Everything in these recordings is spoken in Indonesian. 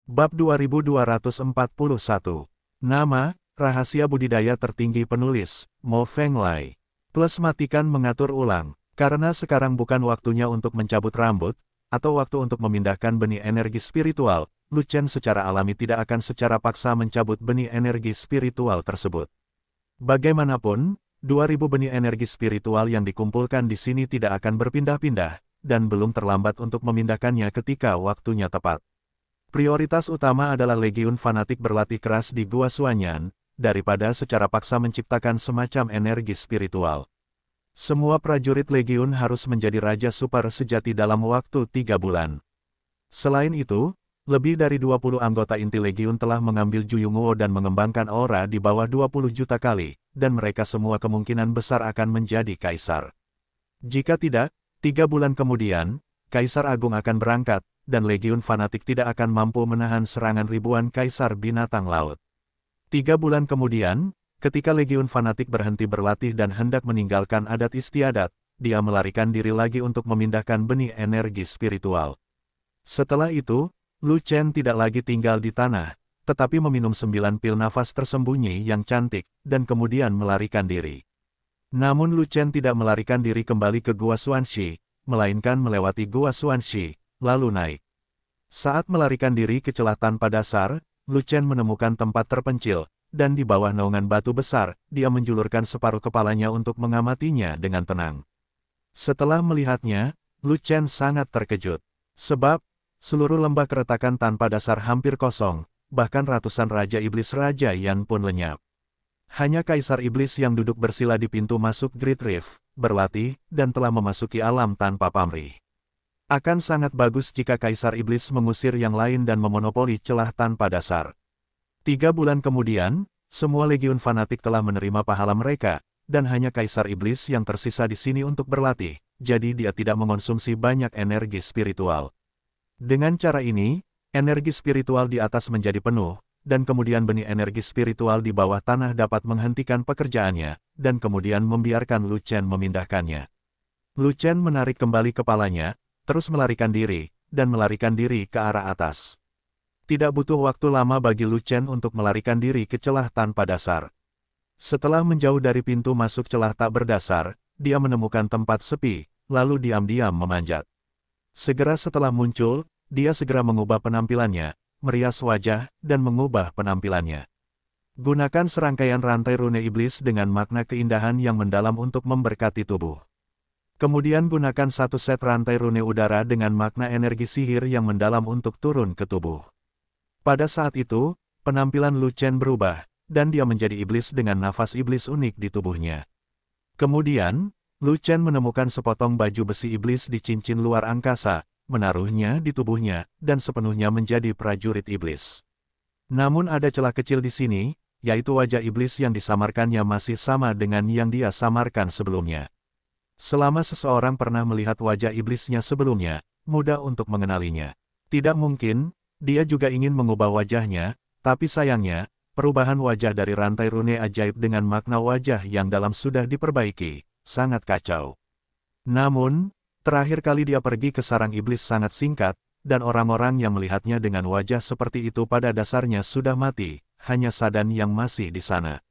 Bab 2241. Nama, rahasia budidaya tertinggi penulis, Mo Feng Lai. Plus matikan mengatur ulang, karena sekarang bukan waktunya untuk mencabut rambut, atau waktu untuk memindahkan benih energi spiritual. Lu Chen secara alami tidak akan secara paksa mencabut benih energi spiritual tersebut. Bagaimanapun, 2000 benih energi spiritual yang dikumpulkan di sini tidak akan berpindah-pindah, dan belum terlambat untuk memindahkannya ketika waktunya tepat. Prioritas utama adalah legiun fanatik berlatih keras di Gua Suanyan, daripada secara paksa menciptakan semacam energi spiritual. Semua prajurit legiun harus menjadi raja super sejati dalam waktu 3 bulan. Selain itu, lebih dari 20 anggota inti legiun telah mengambil Juyunguo dan mengembangkan aura di bawah 20 juta kali, dan mereka semua kemungkinan besar akan menjadi kaisar. Jika tidak, 3 bulan kemudian, Kaisar Agung akan berangkat, dan legiun fanatik tidak akan mampu menahan serangan ribuan kaisar binatang laut. 3 bulan kemudian, ketika legiun fanatik berhenti berlatih dan hendak meninggalkan adat istiadat, dia melarikan diri lagi untuk memindahkan benih energi spiritual. Setelah itu, Lu Chen tidak lagi tinggal di tanah, tetapi meminum 9 pil nafas tersembunyi yang cantik, dan kemudian melarikan diri. Namun Lu Chen tidak melarikan diri kembali ke Gua Xuanxi, melainkan melewati Gua Xuanxi, lalu naik. Saat melarikan diri ke celah tanpa dasar, Lu Chen menemukan tempat terpencil, dan di bawah naungan batu besar, dia menjulurkan separuh kepalanya untuk mengamatinya dengan tenang. Setelah melihatnya, Lu Chen sangat terkejut. Sebab, seluruh lembah keretakan tanpa dasar hampir kosong, bahkan ratusan Raja Iblis Raja Yan pun lenyap. Hanya Kaisar Iblis yang duduk bersila di pintu masuk Great Rift, berlatih, dan telah memasuki alam tanpa pamrih. Akan sangat bagus jika Kaisar Iblis mengusir yang lain dan memonopoli celah tanpa dasar. 3 bulan kemudian, semua legiun fanatik telah menerima pahala mereka, dan hanya Kaisar Iblis yang tersisa di sini untuk berlatih, jadi dia tidak mengonsumsi banyak energi spiritual. Dengan cara ini, energi spiritual di atas menjadi penuh, dan kemudian benih energi spiritual di bawah tanah dapat menghentikan pekerjaannya, dan kemudian membiarkan Lu Chen memindahkannya. Lu Chen menarik kembali kepalanya, terus melarikan diri, dan melarikan diri ke arah atas. Tidak butuh waktu lama bagi Lu Chen untuk melarikan diri ke celah tanpa dasar. Setelah menjauh dari pintu masuk celah tak berdasar, dia menemukan tempat sepi, lalu diam-diam memanjat. Segera setelah muncul, dia segera mengubah penampilannya, merias wajah, dan mengubah penampilannya. Gunakan serangkaian rantai rune iblis dengan makna keindahan yang mendalam untuk memberkati tubuh. Kemudian gunakan satu set rantai rune udara dengan makna energi sihir yang mendalam untuk turun ke tubuh. Pada saat itu, penampilan Lu Chen berubah, dan dia menjadi iblis dengan nafas iblis unik di tubuhnya. Kemudian, Lu Chen menemukan sepotong baju besi iblis di cincin luar angkasa, menaruhnya di tubuhnya, dan sepenuhnya menjadi prajurit iblis. Namun ada celah kecil di sini, yaitu wajah iblis yang disamarkannya masih sama dengan yang dia samarkan sebelumnya. Selama seseorang pernah melihat wajah iblisnya sebelumnya, mudah untuk mengenalinya. Tidak mungkin, dia juga ingin mengubah wajahnya, tapi sayangnya, perubahan wajah dari rantai rune ajaib dengan makna wajah yang dalam sudah diperbaiki, sangat kacau. Namun, terakhir kali dia pergi ke sarang iblis sangat singkat, dan orang-orang yang melihatnya dengan wajah seperti itu pada dasarnya sudah mati, hanya Sadan yang masih di sana.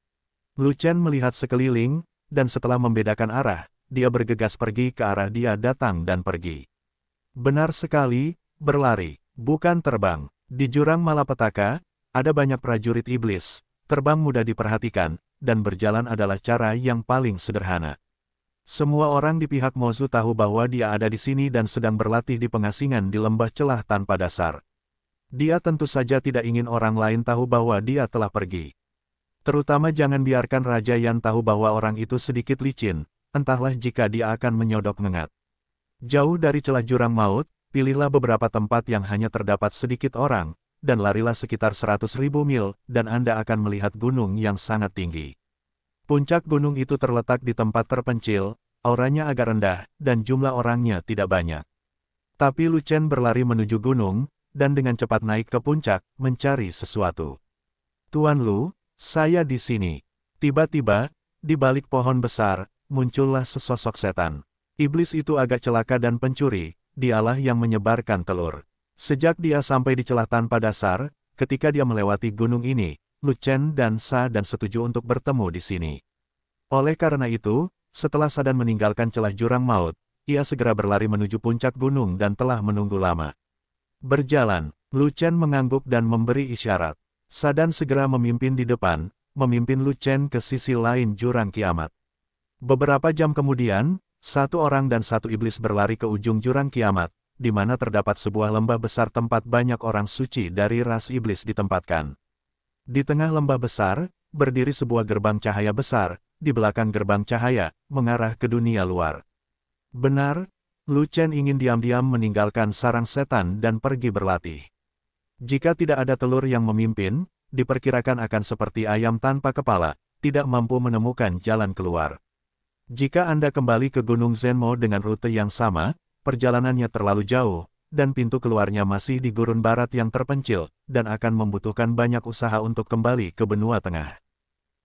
Lu Chen melihat sekeliling, dan setelah membedakan arah, dia bergegas pergi ke arah dia datang dan pergi. Benar sekali, berlari, bukan terbang. Di jurang malapetaka, ada banyak prajurit iblis, terbang mudah diperhatikan, dan berjalan adalah cara yang paling sederhana. Semua orang di pihak Mozu tahu bahwa dia ada di sini dan sedang berlatih di pengasingan di lembah celah tanpa dasar. Dia tentu saja tidak ingin orang lain tahu bahwa dia telah pergi. Terutama jangan biarkan Raja Yan tahu bahwa orang itu sedikit licin, entahlah jika dia akan menyodok ngengat. Jauh dari celah jurang maut, pilihlah beberapa tempat yang hanya terdapat sedikit orang, dan larilah sekitar 100.000 mil, dan Anda akan melihat gunung yang sangat tinggi. Puncak gunung itu terletak di tempat terpencil, auranya agak rendah, dan jumlah orangnya tidak banyak. Tapi Lu Chen berlari menuju gunung, dan dengan cepat naik ke puncak, mencari sesuatu. Tuan Lu, saya di sini. Tiba-tiba, di balik pohon besar, muncullah sesosok setan. Iblis itu agak celaka dan pencuri, dialah yang menyebarkan telur. Sejak dia sampai di celah tanpa dasar, ketika dia melewati gunung ini, Lu Chen dan Sa dan setuju untuk bertemu di sini. Oleh karena itu, setelah Sadan meninggalkan celah jurang maut, ia segera berlari menuju puncak gunung dan telah menunggu lama. Berjalan, Lu Chen mengangguk dan memberi isyarat. Sadan segera memimpin di depan, memimpin Lu Chen ke sisi lain jurang kiamat. Beberapa jam kemudian, satu orang dan satu iblis berlari ke ujung jurang kiamat, di mana terdapat sebuah lembah besar tempat banyak orang suci dari ras iblis ditempatkan. Di tengah lembah besar, berdiri sebuah gerbang cahaya besar, di belakang gerbang cahaya, mengarah ke dunia luar. Benar, Lu Chen ingin diam-diam meninggalkan sarang setan dan pergi berlatih. Jika tidak ada telur yang memimpin, diperkirakan akan seperti ayam tanpa kepala, tidak mampu menemukan jalan keluar. Jika Anda kembali ke Gunung Zhenmo dengan rute yang sama, perjalanannya terlalu jauh, dan pintu keluarnya masih di gurun barat yang terpencil, dan akan membutuhkan banyak usaha untuk kembali ke benua tengah.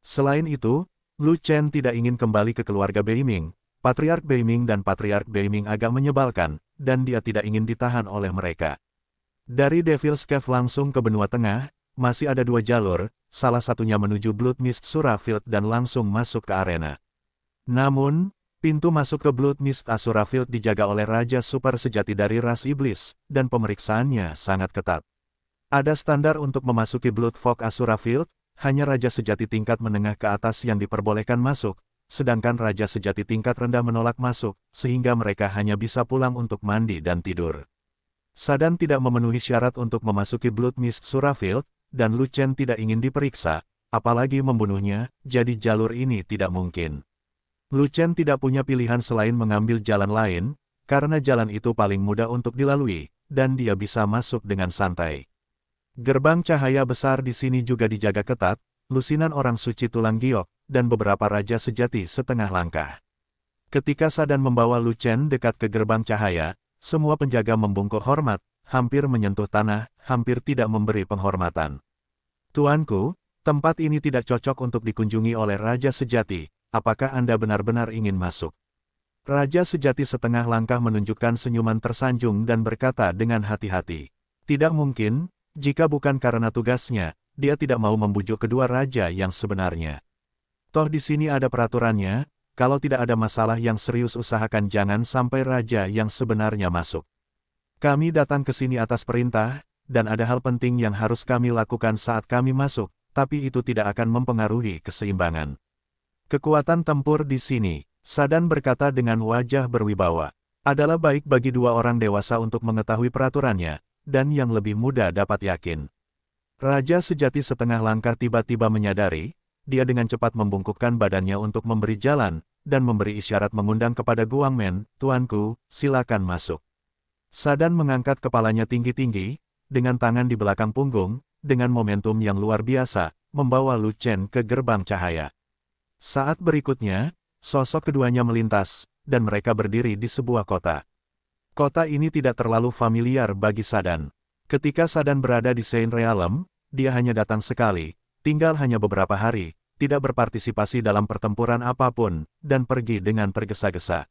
Selain itu, Lu Chen tidak ingin kembali ke keluarga Beiming. Patriark Beiming dan Patriark Beiming agak menyebalkan, dan dia tidak ingin ditahan oleh mereka. Dari Devil's Cave langsung ke benua tengah, masih ada 2 jalur, salah satunya menuju Blood Mist Asura Field dan langsung masuk ke arena. Namun, pintu masuk ke Blood Mist Asura Field dijaga oleh Raja Super sejati dari ras iblis, dan pemeriksaannya sangat ketat. Ada standar untuk memasuki Blood Fog Asura Field, hanya Raja sejati tingkat menengah ke atas yang diperbolehkan masuk, sedangkan Raja sejati tingkat rendah menolak masuk, sehingga mereka hanya bisa pulang untuk mandi dan tidur. Sadan tidak memenuhi syarat untuk memasuki Blood Mist Asura Field, dan Lu Chen tidak ingin diperiksa, apalagi membunuhnya, jadi jalur ini tidak mungkin. Lu Chen tidak punya pilihan selain mengambil jalan lain, karena jalan itu paling mudah untuk dilalui, dan dia bisa masuk dengan santai. Gerbang cahaya besar di sini juga dijaga ketat, lusinan orang suci tulang giok, dan beberapa raja sejati setengah langkah. Ketika Sadan membawa Lu Chen dekat ke gerbang cahaya, semua penjaga membungkuk hormat, hampir menyentuh tanah, hampir tidak memberi penghormatan. Tuanku, tempat ini tidak cocok untuk dikunjungi oleh raja sejati. Apakah Anda benar-benar ingin masuk? Raja sejati setengah langkah menunjukkan senyuman tersanjung dan berkata dengan hati-hati. Tidak mungkin, jika bukan karena tugasnya, dia tidak mau membujuk kedua raja yang sebenarnya. Toh di sini ada peraturannya, kalau tidak ada masalah yang serius usahakan jangan sampai raja yang sebenarnya masuk. Kami datang ke sini atas perintah, dan ada hal penting yang harus kami lakukan saat kami masuk, tapi itu tidak akan mempengaruhi keseimbangan. Kekuatan tempur di sini, Sadan berkata dengan wajah berwibawa, adalah baik bagi 2 orang dewasa untuk mengetahui peraturannya, dan yang lebih muda dapat yakin. Raja sejati setengah langkah tiba-tiba menyadari, dia dengan cepat membungkukkan badannya untuk memberi jalan, dan memberi isyarat mengundang kepada Guangmen, tuanku, silakan masuk. Sadan mengangkat kepalanya tinggi-tinggi, dengan tangan di belakang punggung, dengan momentum yang luar biasa, membawa Lu Chen ke gerbang cahaya. Saat berikutnya, sosok keduanya melintas, dan mereka berdiri di sebuah kota. Kota ini tidak terlalu familiar bagi Sadan. Ketika Sadan berada di Saint Realm, dia hanya datang sekali, tinggal hanya beberapa hari, tidak berpartisipasi dalam pertempuran apapun, dan pergi dengan tergesa-gesa.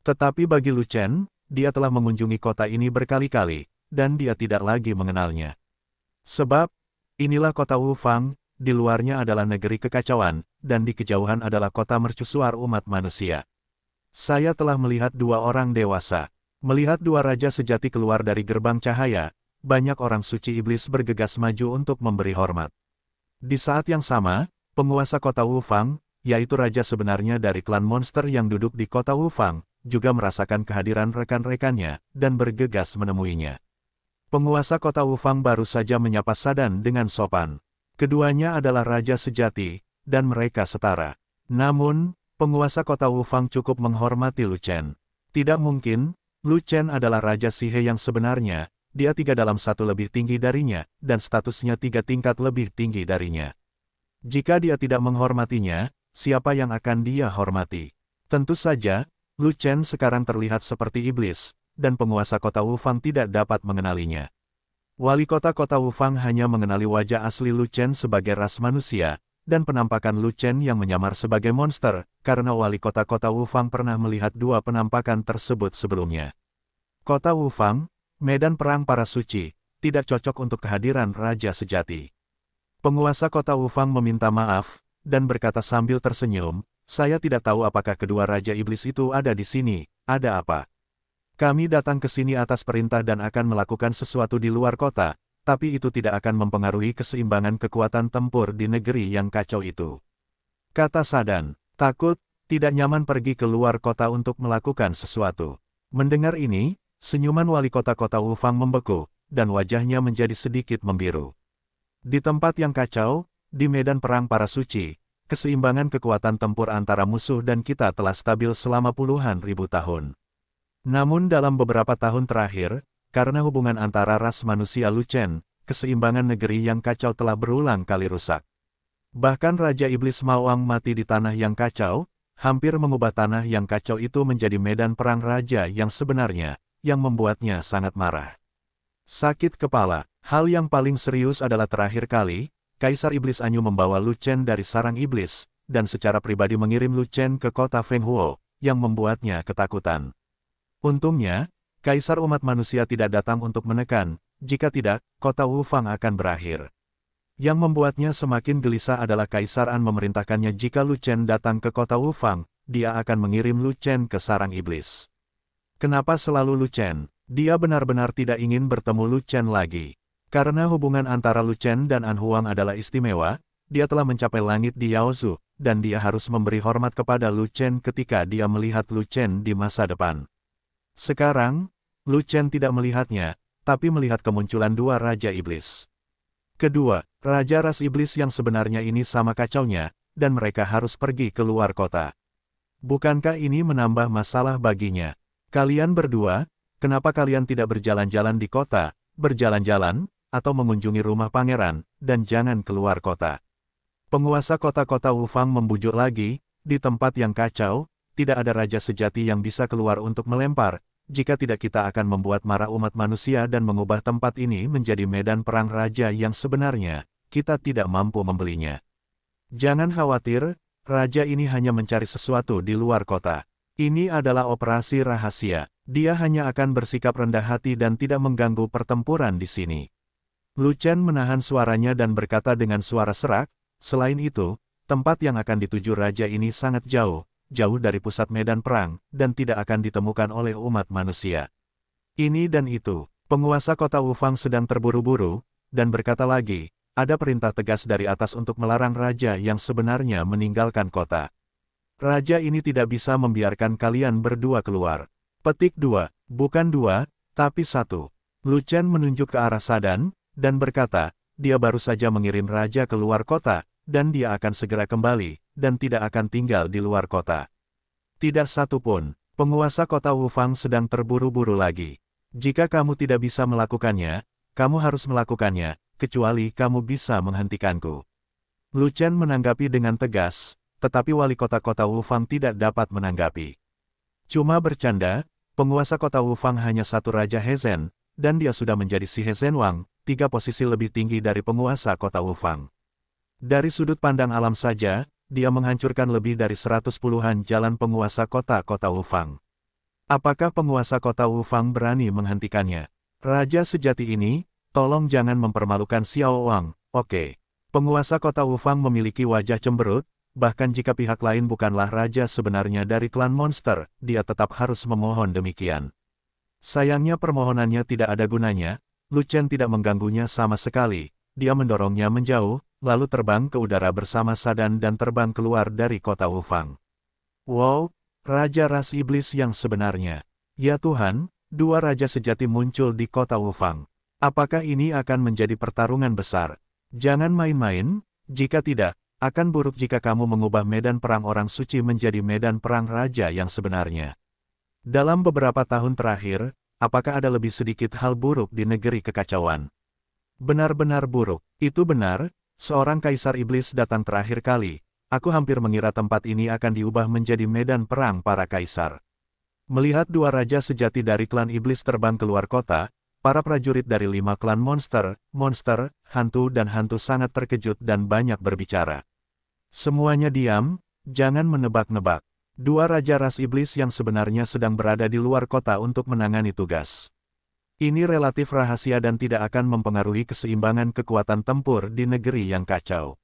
Tetapi bagi Lu Chen, dia telah mengunjungi kota ini berkali-kali, dan dia tidak lagi mengenalnya. Sebab, inilah kota Wufang, di luarnya adalah negeri kekacauan, dan di kejauhan adalah kota mercusuar umat manusia. Saya telah melihat 2 orang dewasa. Melihat 2 raja sejati keluar dari gerbang cahaya, banyak orang suci iblis bergegas maju untuk memberi hormat. Di saat yang sama, penguasa kota Wufang, yaitu raja sebenarnya dari klan monster yang duduk di kota Wufang, juga merasakan kehadiran rekan-rekannya, dan bergegas menemuinya. Penguasa kota Wufang baru saja menyapa Sadan dengan sopan. Keduanya adalah raja sejati, dan mereka setara. Namun, penguasa kota Wufang cukup menghormati Lu Chen. Tidak mungkin, Lu Chen adalah raja Sihe yang sebenarnya, dia 3/1 lebih tinggi darinya, dan statusnya 3 tingkat lebih tinggi darinya. Jika dia tidak menghormatinya, siapa yang akan dia hormati? Tentu saja, Lu Chen sekarang terlihat seperti iblis, dan penguasa kota Wufang tidak dapat mengenalinya. Wali kota Wufang hanya mengenali wajah asli Lu Chen sebagai ras manusia, dan penampakan Lu Chen yang menyamar sebagai monster, karena wali kota Wufang pernah melihat 2 penampakan tersebut sebelumnya. Kota Wufang, medan perang para suci, tidak cocok untuk kehadiran Raja sejati. Penguasa kota Wufang meminta maaf, dan berkata sambil tersenyum, saya tidak tahu apakah kedua Raja Iblis itu ada di sini, ada apa? Kami datang ke sini atas perintah dan akan melakukan sesuatu di luar kota, tapi itu tidak akan mempengaruhi keseimbangan kekuatan tempur di negeri yang kacau itu. Kata Sadan, takut, tidak nyaman pergi ke luar kota untuk melakukan sesuatu. Mendengar ini, senyuman wali kota Wufang membeku, dan wajahnya menjadi sedikit membiru. Di tempat yang kacau, di medan perang para suci, keseimbangan kekuatan tempur antara musuh dan kita telah stabil selama puluhan ribu tahun. Namun dalam beberapa tahun terakhir, karena hubungan antara ras manusia Luchen, keseimbangan negeri yang kacau telah berulang kali rusak. Bahkan Raja Iblis Mawang mati di tanah yang kacau, hampir mengubah tanah yang kacau itu menjadi medan perang raja yang sebenarnya, yang membuatnya sangat marah. Sakit kepala, hal yang paling serius adalah terakhir kali, Kaisar Iblis Anyu membawa Luchen dari sarang iblis, dan secara pribadi mengirim Luchen ke kota Fenghuo, yang membuatnya ketakutan. Untungnya, Kaisar umat manusia tidak datang untuk menekan, jika tidak, kota Wufang akan berakhir. Yang membuatnya semakin gelisah adalah Kaisar An memerintahkannya jika Luchen datang ke kota Wufang, dia akan mengirim Luchen ke sarang iblis. Kenapa selalu Luchen? Dia benar-benar tidak ingin bertemu Luchen lagi. Karena hubungan antara Luchen dan An Huang adalah istimewa, dia telah mencapai langit di Yaozu, dan dia harus memberi hormat kepada Luchen ketika dia melihat Luchen di masa depan. Sekarang, Luchen tidak melihatnya, tapi melihat kemunculan dua Raja Iblis. Kedua, Raja ras Iblis yang sebenarnya ini sama kacaunya, dan mereka harus pergi ke luar kota. Bukankah ini menambah masalah baginya? Kalian berdua, kenapa kalian tidak berjalan-jalan di kota, berjalan-jalan, atau mengunjungi rumah pangeran, dan jangan keluar kota? Penguasa kota-kota Wufang membujuk lagi, di tempat yang kacau, tidak ada raja sejati yang bisa keluar untuk melempar, jika tidak kita akan membuat marah umat manusia dan mengubah tempat ini menjadi medan perang raja yang sebenarnya, kita tidak mampu membelinya. Jangan khawatir, raja ini hanya mencari sesuatu di luar kota. Ini adalah operasi rahasia, dia hanya akan bersikap rendah hati dan tidak mengganggu pertempuran di sini. Luchen menahan suaranya dan berkata dengan suara serak, selain itu, tempat yang akan dituju raja ini sangat jauh, jauh dari pusat medan perang, dan tidak akan ditemukan oleh umat manusia. Ini dan itu, penguasa kota Wufang sedang terburu-buru, dan berkata lagi, ada perintah tegas dari atas untuk melarang raja yang sebenarnya meninggalkan kota. Raja ini tidak bisa membiarkan kalian berdua keluar. Petik 2, bukan 2, tapi 1. Luchen menunjuk ke arah Sadan, dan berkata, dia baru saja mengirim raja ke luar kota, dan dia akan segera kembali, dan tidak akan tinggal di luar kota. Tidak satu pun, penguasa kota Wufang sedang terburu-buru lagi. Jika kamu tidak bisa melakukannya, kamu harus melakukannya, kecuali kamu bisa menghentikanku. Luchen menanggapi dengan tegas, tetapi wali kota-kota Wufang tidak dapat menanggapi. Cuma bercanda, penguasa kota Wufang hanya satu Raja Hezen, dan dia sudah menjadi si Hezen Wang, 3 posisi lebih tinggi dari penguasa kota Wufang. Dari sudut pandang alam saja, dia menghancurkan lebih dari 110-an jalan penguasa kota-kota Wufang. Apakah penguasa kota Wufang berani menghentikannya? Raja sejati ini, tolong jangan mempermalukan Xiao Wang, oke. Penguasa kota Wufang memiliki wajah cemberut, bahkan jika pihak lain bukanlah raja sebenarnya dari klan monster, dia tetap harus memohon demikian. Sayangnya permohonannya tidak ada gunanya, Luchen tidak mengganggunya sama sekali, dia mendorongnya menjauh, lalu terbang ke udara bersama Sadan dan terbang keluar dari kota Wufang. Wow, Raja ras iblis yang sebenarnya. Ya Tuhan, 2 raja sejati muncul di kota Wufang. Apakah ini akan menjadi pertarungan besar? Jangan main-main, jika tidak, akan buruk jika kamu mengubah medan perang orang suci menjadi medan perang raja yang sebenarnya. Dalam beberapa tahun terakhir, apakah ada lebih sedikit hal buruk di negeri kekacauan? Benar-benar buruk, itu benar, seorang kaisar iblis datang terakhir kali, aku hampir mengira tempat ini akan diubah menjadi medan perang para kaisar. Melihat 2 raja sejati dari klan iblis terbang keluar kota, para prajurit dari 5 klan monster, hantu dan hantu sangat terkejut dan banyak berbicara. Semuanya diam, jangan menebak-nebak. 2 raja ras iblis yang sebenarnya sedang berada di luar kota untuk menangani tugas. Ini relatif rahasia dan tidak akan mempengaruhi keseimbangan kekuatan tempur di negeri yang kacau.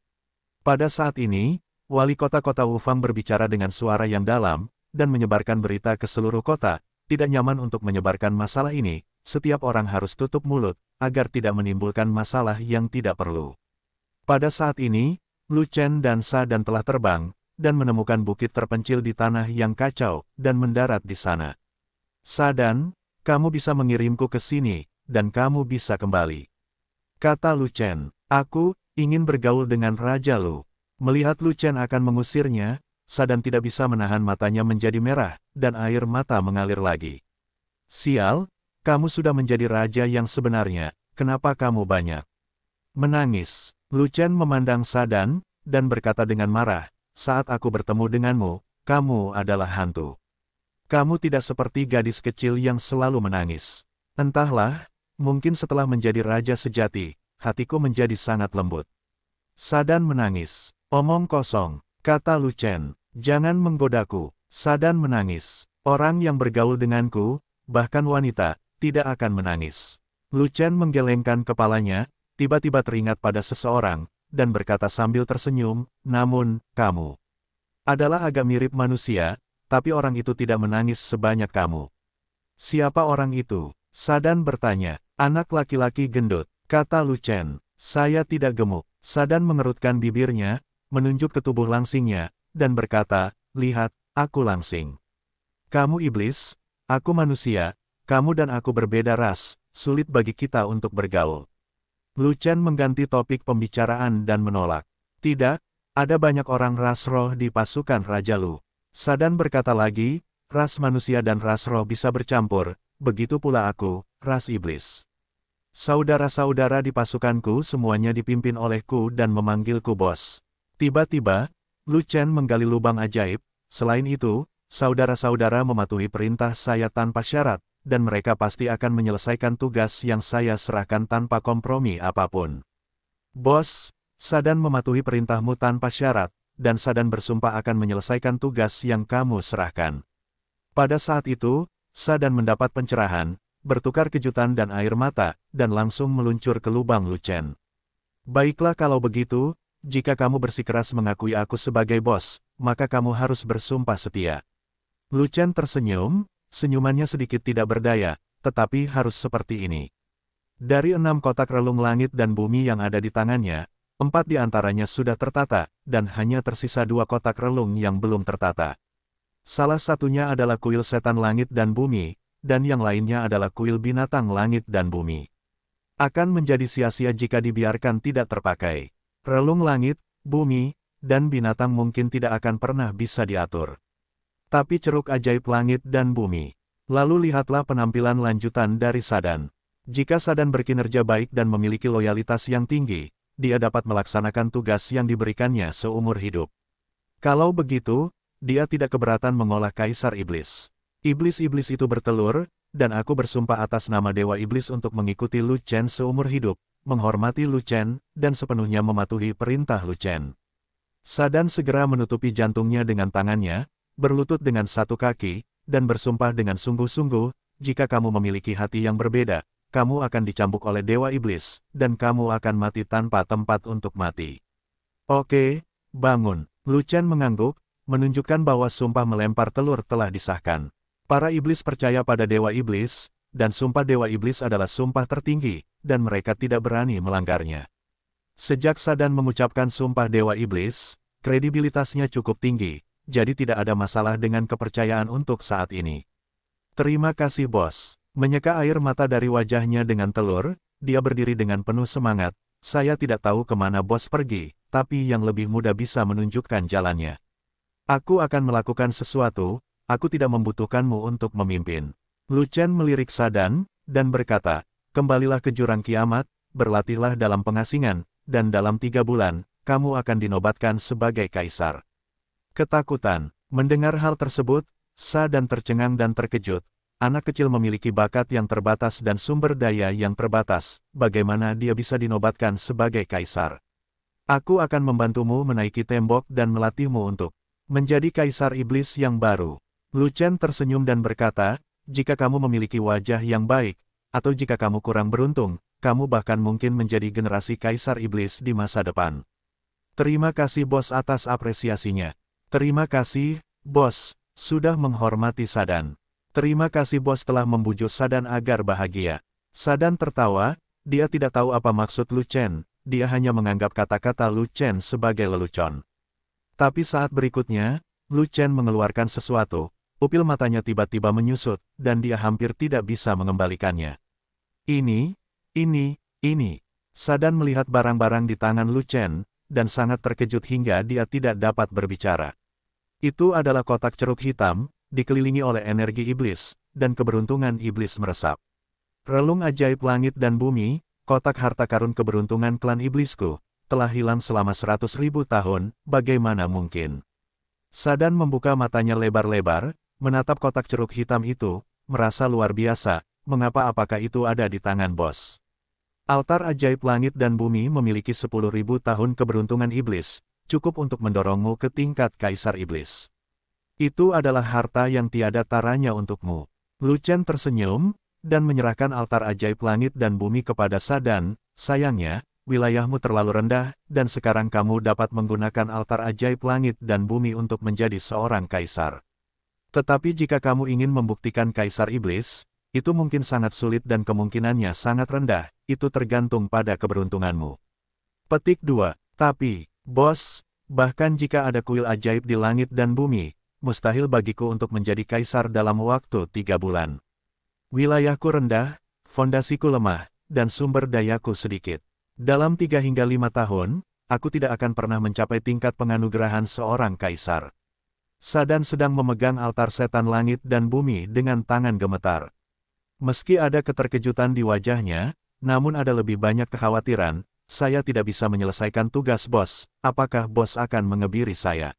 Pada saat ini, wali kota-kota Wufang berbicara dengan suara yang dalam, dan menyebarkan berita ke seluruh kota. Tidak nyaman untuk menyebarkan masalah ini, setiap orang harus tutup mulut, agar tidak menimbulkan masalah yang tidak perlu. Pada saat ini, Lu Chen dan Sa Dan telah terbang, dan menemukan bukit terpencil di tanah yang kacau, dan mendarat di sana. Sa Dan, kamu bisa mengirimku ke sini, dan kamu bisa kembali. Kata Lu Chen, aku ingin bergaul dengan Raja Lu. Melihat Lu Chen akan mengusirnya, Sa Dan tidak bisa menahan matanya menjadi merah, dan air mata mengalir lagi. Sial, kamu sudah menjadi raja yang sebenarnya, kenapa kamu banyak menangis? Lu Chen memandang Sa Dan berkata dengan marah, saat aku bertemu denganmu, kamu adalah hantu. Kamu tidak seperti gadis kecil yang selalu menangis. Entahlah, mungkin setelah menjadi raja sejati, hatiku menjadi sangat lembut. Sa Dan menangis. Omong kosong, kata Lu Chen, jangan menggodaku. Sa Dan menangis. Orang yang bergaul denganku, bahkan wanita, tidak akan menangis. Lu Chen menggelengkan kepalanya, tiba-tiba teringat pada seseorang, dan berkata sambil tersenyum, namun, kamu adalah agak mirip manusia, tapi orang itu tidak menangis sebanyak kamu. Siapa orang itu? Sa Dan bertanya. Anak laki-laki gendut, kata Lu Chen. Saya tidak gemuk. Sa Dan mengerutkan bibirnya, menunjuk ke tubuh langsingnya, dan berkata, lihat, aku langsing. Kamu iblis, aku manusia, kamu dan aku berbeda ras, sulit bagi kita untuk bergaul. Lu Chen mengganti topik pembicaraan dan menolak. Tidak, ada banyak orang ras roh di pasukan Raja Lu. Sa Dan berkata lagi, ras manusia dan ras roh bisa bercampur, begitu pula aku, ras iblis. Saudara-saudara di pasukanku semuanya dipimpin olehku dan memanggilku bos. Tiba-tiba, Lu Chen menggali lubang ajaib, selain itu, saudara-saudara mematuhi perintah saya tanpa syarat, dan mereka pasti akan menyelesaikan tugas yang saya serahkan tanpa kompromi apapun. Bos, Sa Dan mematuhi perintahmu tanpa syarat, dan Sa Dan bersumpah akan menyelesaikan tugas yang kamu serahkan. Pada saat itu, Sa Dan mendapat pencerahan, bertukar kejutan dan air mata, dan langsung meluncur ke lubang Lu Chen. Baiklah kalau begitu, jika kamu bersikeras mengakui aku sebagai bos, maka kamu harus bersumpah setia. Lu Chen tersenyum, senyumannya sedikit tidak berdaya, tetapi harus seperti ini. Dari 6 kotak relung langit dan bumi yang ada di tangannya, 4 di antaranya sudah tertata, dan hanya tersisa 2 kotak relung yang belum tertata. Salah satunya adalah kuil setan langit dan bumi, dan yang lainnya adalah kuil binatang langit dan bumi. Akan menjadi sia-sia jika dibiarkan tidak terpakai. Relung langit, bumi, dan binatang mungkin tidak akan pernah bisa diatur. Tapi ceruk ajaib langit dan bumi. Lalu lihatlah penampilan lanjutan dari Sa Dan. Jika Sa Dan berkinerja baik dan memiliki loyalitas yang tinggi, dia dapat melaksanakan tugas yang diberikannya seumur hidup. Kalau begitu, dia tidak keberatan mengolah Kaisar Iblis. Iblis-iblis itu bertelur, dan aku bersumpah atas nama Dewa Iblis untuk mengikuti Lu Chen seumur hidup, menghormati Lu Chen, dan sepenuhnya mematuhi perintah Lu Chen. Sa Dan segera menutupi jantungnya dengan tangannya, berlutut dengan satu kaki, dan bersumpah dengan sungguh-sungguh, jika kamu memiliki hati yang berbeda, kamu akan dicambuk oleh Dewa Iblis, dan kamu akan mati tanpa tempat untuk mati. Oke, bangun. Lu Chen mengangguk, menunjukkan bahwa sumpah melempar telur telah disahkan. Para iblis percaya pada Dewa Iblis, dan sumpah Dewa Iblis adalah sumpah tertinggi, dan mereka tidak berani melanggarnya. Sejak Sa Dan mengucapkan sumpah Dewa Iblis, kredibilitasnya cukup tinggi, jadi tidak ada masalah dengan kepercayaan untuk saat ini. Terima kasih bos. Menyeka air mata dari wajahnya dengan telur, dia berdiri dengan penuh semangat. Saya tidak tahu kemana bos pergi, tapi yang lebih muda bisa menunjukkan jalannya. Aku akan melakukan sesuatu, aku tidak membutuhkanmu untuk memimpin. Lu Chen melirik Sa Dan berkata, kembalilah ke jurang kiamat, berlatihlah dalam pengasingan, dan dalam 3 bulan, kamu akan dinobatkan sebagai kaisar. Ketakutan. Mendengar hal tersebut, Sa Dan tercengang dan terkejut. Anak kecil memiliki bakat yang terbatas dan sumber daya yang terbatas, bagaimana dia bisa dinobatkan sebagai kaisar? Aku akan membantumu menaiki tembok dan melatihmu untuk menjadi kaisar iblis yang baru. Lu Chen tersenyum dan berkata, jika kamu memiliki wajah yang baik, atau jika kamu kurang beruntung, kamu bahkan mungkin menjadi generasi kaisar iblis di masa depan. Terima kasih bos atas apresiasinya. Terima kasih, bos, sudah menghormati Sadan. Terima kasih bos telah membujuk Sadan agar bahagia. Sadan tertawa, dia tidak tahu apa maksud Lu Chen, dia hanya menganggap kata-kata Lu Chen sebagai lelucon. Tapi saat berikutnya, Lu Chen mengeluarkan sesuatu, pupil matanya tiba-tiba menyusut, dan dia hampir tidak bisa mengembalikannya. Ini. Sadan melihat barang-barang di tangan Lu Chen, dan sangat terkejut hingga dia tidak dapat berbicara. Itu adalah kotak ceruk hitam, dikelilingi oleh energi iblis, dan keberuntungan iblis meresap. Relung ajaib langit dan bumi, kotak harta karun keberuntungan klan iblisku, telah hilang selama 100.000 tahun, bagaimana mungkin? Sadan membuka matanya lebar-lebar, menatap kotak ceruk hitam itu, merasa luar biasa, apakah itu ada di tangan bos? Altar ajaib langit dan bumi memiliki 10.000 tahun keberuntungan iblis, cukup untuk mendorongmu ke tingkat kaisar iblis. Itu adalah harta yang tiada taranya untukmu. Lu Chen tersenyum, dan menyerahkan altar ajaib langit dan bumi kepada Sadan. Sayangnya, wilayahmu terlalu rendah, dan sekarang kamu dapat menggunakan altar ajaib langit dan bumi untuk menjadi seorang kaisar. Tetapi jika kamu ingin membuktikan kaisar iblis, itu mungkin sangat sulit dan kemungkinannya sangat rendah, itu tergantung pada keberuntunganmu. Petik 2. Tapi, bos, bahkan jika ada kuil ajaib di langit dan bumi, mustahil bagiku untuk menjadi kaisar dalam waktu 3 bulan. Wilayahku rendah, fondasiku lemah, dan sumber dayaku sedikit. Dalam 3 hingga 5 tahun, aku tidak akan pernah mencapai tingkat penganugerahan seorang kaisar. Sadan sedang memegang altar setan langit dan bumi dengan tangan gemetar. Meski ada keterkejutan di wajahnya, namun ada lebih banyak kekhawatiran. Saya tidak bisa menyelesaikan tugas bos, apakah bos akan mengebiri saya?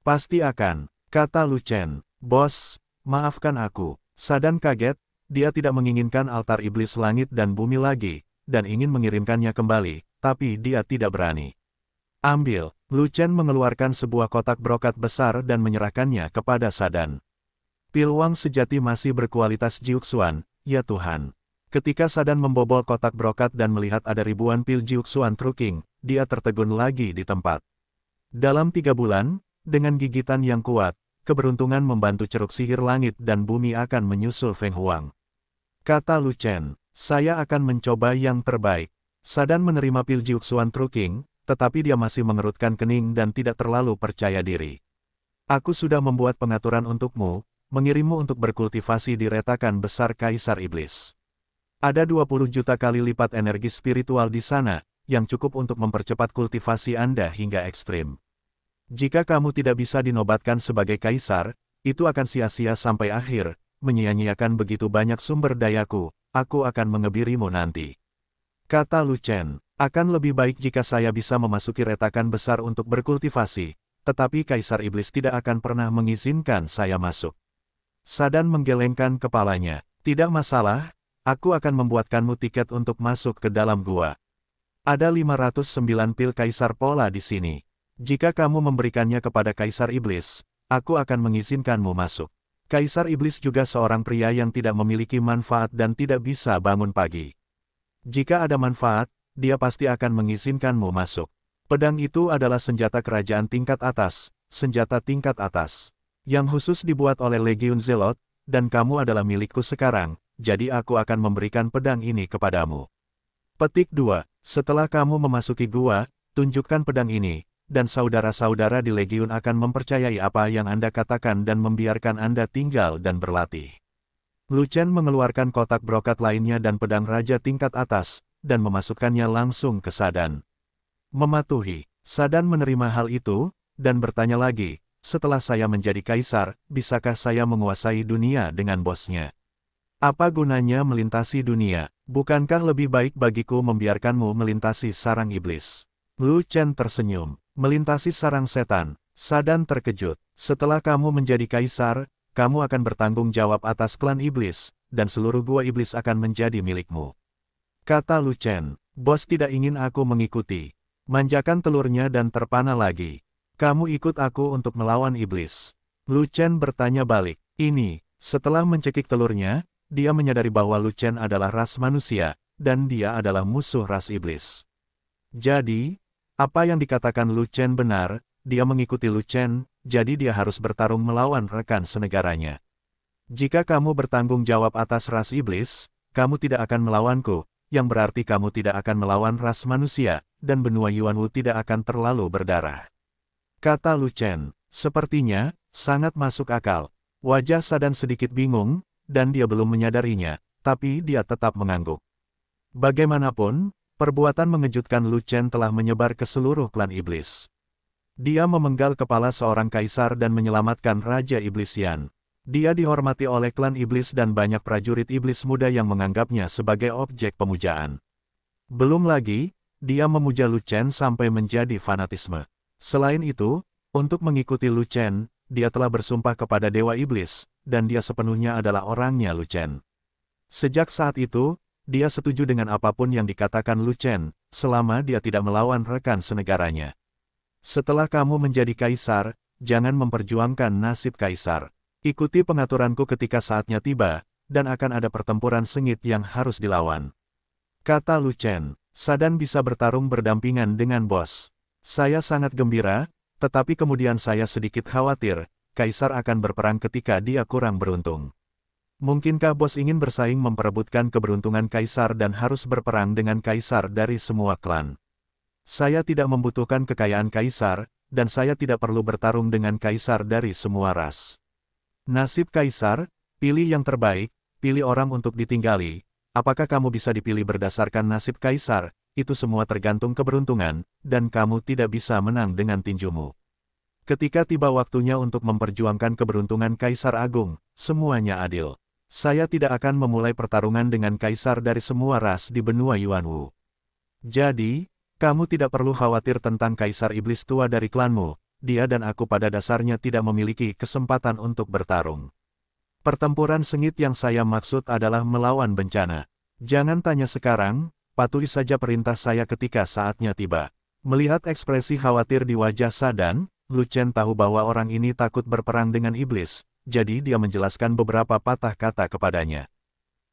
Pasti akan, kata Lu Chen. Bos, maafkan aku. Sadan kaget, dia tidak menginginkan altar iblis langit dan bumi lagi, dan ingin mengirimkannya kembali, tapi dia tidak berani. Ambil. Lu Chen mengeluarkan sebuah kotak brokat besar dan menyerahkannya kepada Sadan. Pil Wang sejati masih berkualitas Jiuxuan, ya Tuhan. Ketika Sadan membobol kotak brokat dan melihat ada ribuan pil Jiuxuan Truking, dia tertegun lagi di tempat. Dalam 3 bulan, dengan gigitan yang kuat, keberuntungan membantu ceruk sihir langit dan bumi akan menyusul Feng Huang. Kata Lu Chen, saya akan mencoba yang terbaik. Sadan menerima pil Jiuxuan Truking, tetapi dia masih mengerutkan kening dan tidak terlalu percaya diri. Aku sudah membuat pengaturan untukmu, mengirimmu untuk berkultivasi di retakan besar Kaisar Iblis. Ada 20 juta kali lipat energi spiritual di sana, yang cukup untuk mempercepat kultivasi Anda hingga ekstrim. Jika kamu tidak bisa dinobatkan sebagai kaisar, itu akan sia-sia sampai akhir, menyia-nyiakan begitu banyak sumber dayaku, aku akan mengebirimu nanti. Kata Lu Chen, akan lebih baik jika saya bisa memasuki retakan besar untuk berkultivasi, tetapi Kaisar Iblis tidak akan pernah mengizinkan saya masuk. Sadan menggelengkan kepalanya, tidak masalah, aku akan membuatkanmu tiket untuk masuk ke dalam gua. Ada 509 pil Kaisar Pola di sini. Jika kamu memberikannya kepada Kaisar Iblis, aku akan mengizinkanmu masuk. Kaisar Iblis juga seorang pria yang tidak memiliki manfaat dan tidak bisa bangun pagi. Jika ada manfaat, dia pasti akan mengizinkanmu masuk. Pedang itu adalah senjata kerajaan tingkat atas, senjata tingkat atas, yang khusus dibuat oleh Legiun Zelot, dan kamu adalah milikku sekarang, jadi aku akan memberikan pedang ini kepadamu. Petik 2. Setelah kamu memasuki gua, tunjukkan pedang ini, dan saudara-saudara di Legiun akan mempercayai apa yang Anda katakan dan membiarkan Anda tinggal dan berlatih. Lu Chen mengeluarkan kotak brokat lainnya dan pedang raja tingkat atas, dan memasukkannya langsung ke Sadan. Mematuhi, Sadan menerima hal itu, dan bertanya lagi, setelah saya menjadi kaisar, bisakah saya menguasai dunia dengan bosnya? Apa gunanya melintasi dunia? Bukankah lebih baik bagiku membiarkanmu melintasi sarang iblis? Lu Chen tersenyum, melintasi sarang setan. Sadan terkejut, setelah kamu menjadi kaisar, kamu akan bertanggung jawab atas klan iblis, dan seluruh gua iblis akan menjadi milikmu. Kata Lu Chen, bos tidak ingin aku mengikuti. Manjakan telurnya dan terpana lagi. Kamu ikut aku untuk melawan iblis. Lu Chen bertanya balik. Ini, setelah mencekik telurnya, dia menyadari bahwa Lu Chen adalah ras manusia, dan dia adalah musuh ras iblis. Jadi, apa yang dikatakan Lu Chen benar, dia mengikuti Lu Chen, jadi dia harus bertarung melawan rekan senegaranya. Jika kamu bertanggung jawab atas ras iblis, kamu tidak akan melawanku, yang berarti kamu tidak akan melawan ras manusia, dan benua Yuanwu tidak akan terlalu berdarah. Kata Lu Chen, sepertinya, sangat masuk akal. Wajah Sadan sedikit bingung, dan dia belum menyadarinya, tapi dia tetap mengangguk. Bagaimanapun, perbuatan mengejutkan Lu Chen telah menyebar ke seluruh klan iblis. Dia memenggal kepala seorang kaisar dan menyelamatkan Raja Iblis Yan. Dia dihormati oleh klan iblis dan banyak prajurit iblis muda yang menganggapnya sebagai objek pemujaan. Belum lagi, dia memuja Lu Chen sampai menjadi fanatisme. Selain itu, untuk mengikuti Lu Chen, dia telah bersumpah kepada Dewa Iblis, dan dia sepenuhnya adalah orangnya Lu Chen. Sejak saat itu, dia setuju dengan apapun yang dikatakan Lu Chen, selama dia tidak melawan rekan senegaranya. Setelah kamu menjadi kaisar, jangan memperjuangkan nasib kaisar. Ikuti pengaturanku ketika saatnya tiba, dan akan ada pertempuran sengit yang harus dilawan. Kata Lu Chen, Sadan bisa bertarung berdampingan dengan bos. Saya sangat gembira, tetapi kemudian saya sedikit khawatir, kaisar akan berperang ketika dia kurang beruntung. Mungkinkah bos ingin bersaing memperebutkan keberuntungan kaisar dan harus berperang dengan kaisar dari semua klan? Saya tidak membutuhkan kekayaan kaisar, dan saya tidak perlu bertarung dengan kaisar dari semua ras. Nasib kaisar, pilih yang terbaik, pilih orang untuk ditinggali. Apakah kamu bisa dipilih berdasarkan nasib kaisar? Itu semua tergantung keberuntungan, dan kamu tidak bisa menang dengan tinjumu. Ketika tiba waktunya untuk memperjuangkan keberuntungan Kaisar Agung, semuanya adil. Saya tidak akan memulai pertarungan dengan kaisar dari semua ras di benua Yuanwu. Jadi, kamu tidak perlu khawatir tentang kaisar iblis tua dari klanmu, dia dan aku pada dasarnya tidak memiliki kesempatan untuk bertarung. Pertempuran sengit yang saya maksud adalah melawan bencana. Jangan tanya sekarang, patuhi saja perintah saya ketika saatnya tiba. Melihat ekspresi khawatir di wajah Sadan, Lu Chen tahu bahwa orang ini takut berperang dengan iblis, jadi dia menjelaskan beberapa patah kata kepadanya.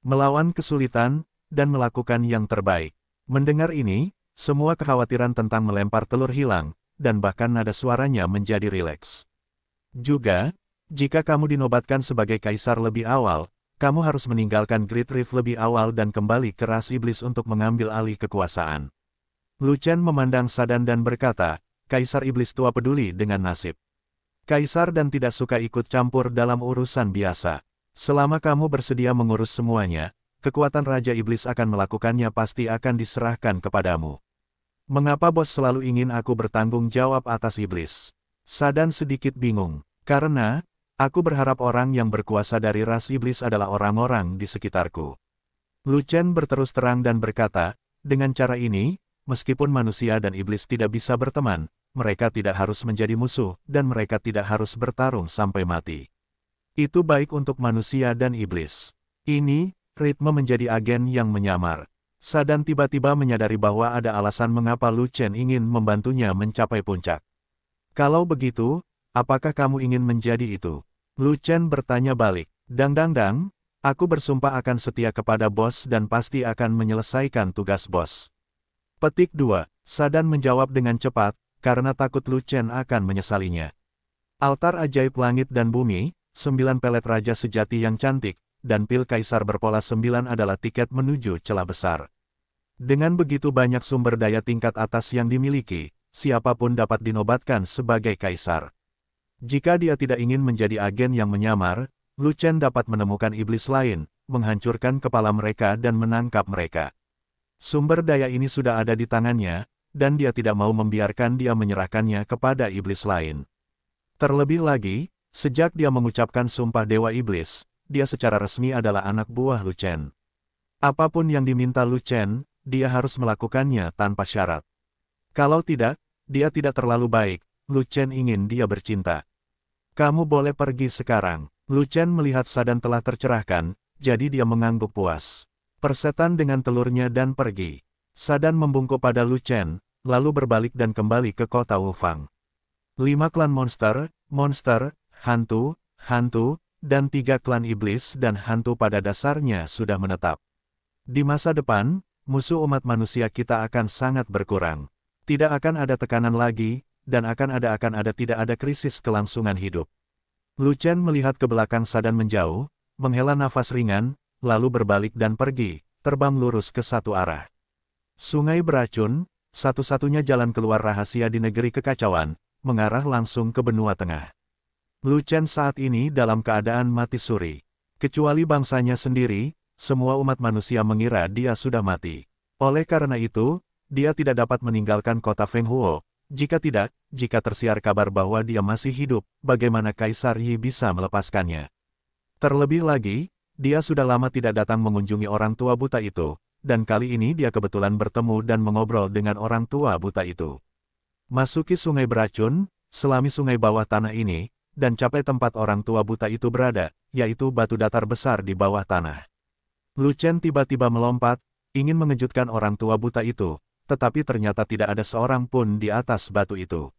Melawan kesulitan, dan melakukan yang terbaik. Mendengar ini, semua kekhawatiran tentang melempar telur hilang, dan bahkan nada suaranya menjadi rileks. Juga, jika kamu dinobatkan sebagai kaisar lebih awal, kamu harus meninggalkan Great Rift lebih awal dan kembali ke ras iblis untuk mengambil alih kekuasaan. Lu Chen memandang Sadan dan berkata, Kaisar iblis tua peduli dengan nasib. Kaisar dan tidak suka ikut campur dalam urusan biasa. Selama kamu bersedia mengurus semuanya, kekuatan Raja Iblis akan melakukannya pasti akan diserahkan kepadamu. Mengapa bos selalu ingin aku bertanggung jawab atas iblis? Sadan sedikit bingung, karena aku berharap orang yang berkuasa dari ras iblis adalah orang-orang di sekitarku. Lu Chen berterus terang dan berkata, dengan cara ini, meskipun manusia dan iblis tidak bisa berteman, mereka tidak harus menjadi musuh, dan mereka tidak harus bertarung sampai mati. Itu baik untuk manusia dan iblis. Ini, ritme menjadi agen yang menyamar. Sadan tiba-tiba menyadari bahwa ada alasan mengapa Lu Chen ingin membantunya mencapai puncak. Kalau begitu, apakah kamu ingin menjadi itu? Lu Chen bertanya balik. Dang, aku bersumpah akan setia kepada bos dan pasti akan menyelesaikan tugas bos. Petik 2. Sadan menjawab dengan cepat, karena takut Lu Chen akan menyesalinya. Altar ajaib langit dan bumi, 9 pelet raja sejati yang cantik, dan pil kaisar berpola 9 adalah tiket menuju celah besar. Dengan begitu banyak sumber daya tingkat atas yang dimiliki, siapapun dapat dinobatkan sebagai kaisar. Jika dia tidak ingin menjadi agen yang menyamar, Lu Chen dapat menemukan iblis lain, menghancurkan kepala mereka dan menangkap mereka. Sumber daya ini sudah ada di tangannya, dan dia tidak mau membiarkan dia menyerahkannya kepada iblis lain. Terlebih lagi, sejak dia mengucapkan sumpah Dewa Iblis, dia secara resmi adalah anak buah Lu Chen. Apapun yang diminta Lu Chen, dia harus melakukannya tanpa syarat. Kalau tidak, dia tidak terlalu baik. Lu Chen ingin dia bercinta. Kamu boleh pergi sekarang. Lu Chen melihat Sadan telah tercerahkan, jadi dia mengangguk puas. Persetan dengan telurnya dan pergi. Sadan membungkuk pada Lu Chen, lalu berbalik dan kembali ke kota Wufang. 5 klan monster, hantu, dan 3 klan iblis dan hantu pada dasarnya sudah menetap. Di masa depan, musuh umat manusia kita akan sangat berkurang. Tidak akan ada tekanan lagi, dan akan ada tidak ada krisis kelangsungan hidup. Lu Chen melihat ke belakang Sadan menjauh, menghela nafas ringan, lalu berbalik dan pergi, terbang lurus ke satu arah. Sungai beracun, satu-satunya jalan keluar rahasia di negeri kekacauan, mengarah langsung ke benua tengah. Lu Chen saat ini dalam keadaan mati suri. Kecuali bangsanya sendiri, semua umat manusia mengira dia sudah mati. Oleh karena itu, dia tidak dapat meninggalkan kota Fenghuo. Jika tidak, jika tersiar kabar bahwa dia masih hidup, bagaimana Kaisar Yi bisa melepaskannya? Terlebih lagi, dia sudah lama tidak datang mengunjungi orang tua buta itu, dan kali ini dia kebetulan bertemu dan mengobrol dengan orang tua buta itu. Masuki sungai beracun, selami sungai bawah tanah ini, dan capai tempat orang tua buta itu berada, yaitu batu datar besar di bawah tanah. Lu Chen tiba-tiba melompat, ingin mengejutkan orang tua buta itu, tetapi ternyata tidak ada seorang pun di atas batu itu.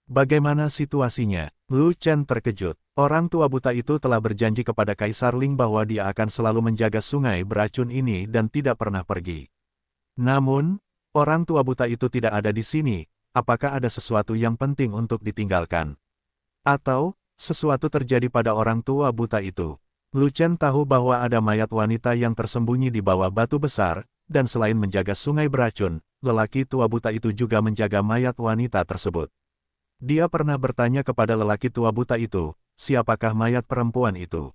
Bagaimana situasinya? Lu Chen terkejut. Orang tua buta itu telah berjanji kepada Kaisar Ling bahwa dia akan selalu menjaga sungai beracun ini dan tidak pernah pergi. Namun, orang tua buta itu tidak ada di sini. Apakah ada sesuatu yang penting untuk ditinggalkan? Atau, sesuatu terjadi pada orang tua buta itu? Lu Chen tahu bahwa ada mayat wanita yang tersembunyi di bawah batu besar, dan selain menjaga sungai beracun, lelaki tua buta itu juga menjaga mayat wanita tersebut. Dia pernah bertanya kepada lelaki tua buta itu, siapakah mayat perempuan itu?